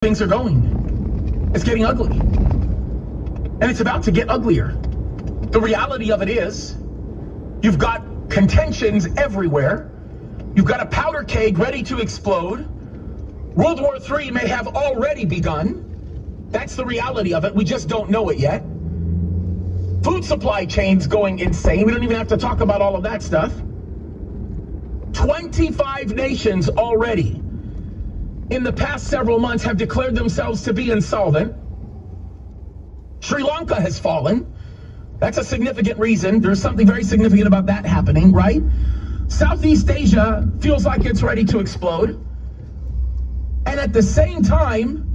things are going. It's getting ugly. And it's about to get uglier. The reality of it is, you've got contentions everywhere. You've got a powder keg ready to explode. World War III may have already begun. That's the reality of it. We just don't know it yet. Food supply chains going insane. We don't even have to talk about all of that stuff. 25 nations already in the past several months have declared themselves to be insolvent. Sri Lanka has fallen. That's a significant reason. There's something very significant about that happening, right? Southeast Asia feels like it's ready to explode. And at the same time,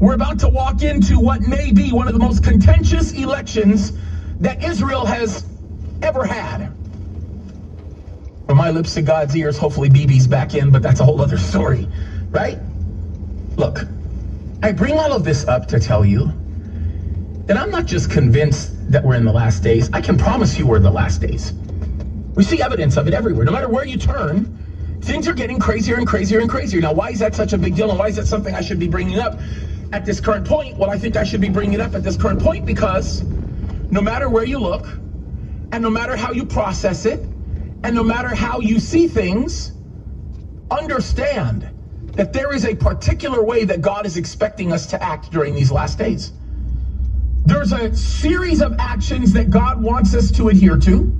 we're about to walk into what may be one of the most contentious elections that Israel has ever had. From my lips to God's ears, hopefully Bibi's back in, but that's a whole other story, right? Look, I bring all of this up to tell you that I'm not just convinced that we're in the last days. I can promise you we're in the last days. We see evidence of it everywhere. No matter where you turn, things are getting crazier and crazier and crazier. Now, why is that such a big deal? And why is that something I should be bringing up at this current point? Well, I think I should be bringing it up at this current point because no matter where you look, and no matter how you process it, and no matter how you see things, understand that there is a particular way that God is expecting us to act during these last days. There's a series of actions that God wants us to adhere to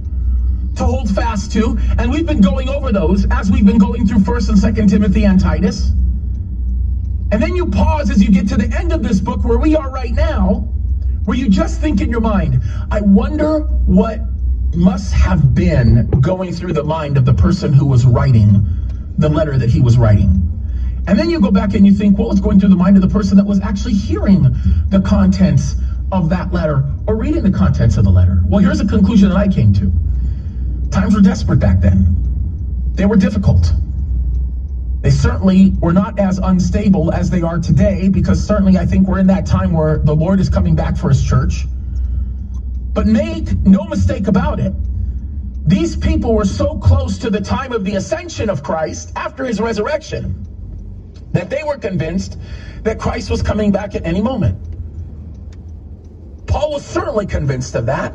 hold fast to, and we've been going over those as we've been going through 1st and 2nd Timothy and Titus. And then you pause as you get to the end of this book where we are right now, where you just think in your mind, I wonder what must have been going through the mind of the person who was writing the letter that he was writing. And then you go back and you think, well, what's going through the mind of the person that was actually hearing the contents of that letter or reading the contents of the letter? Well, here's a conclusion that I came to. Times were desperate back then. They were difficult. They certainly were not as unstable as they are today, because certainly I think we're in that time where the Lord is coming back for his church. But make no mistake about it, these people were so close to the time of the ascension of Christ after his resurrection that they were convinced that Christ was coming back at any moment. Paul was certainly convinced of that.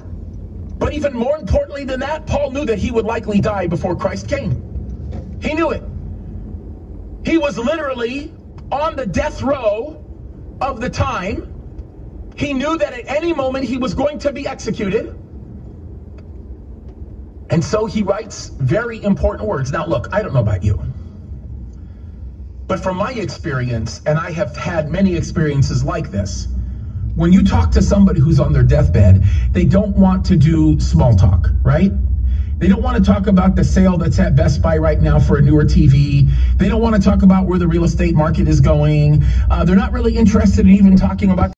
But even more importantly than that, Paul knew that he would likely die before Christ came. He knew it. He was literally on the death row of the time. He knew that at any moment he was going to be executed. And so he writes very important words. Now, look, I don't know about you, but from my experience, and I have had many experiences like this, when you talk to somebody who's on their deathbed, they don't want to do small talk, right? They don't want to talk about the sale that's at Best Buy right now for a newer TV. They don't want to talk about where the real estate market is going. They're not really interested in even talking about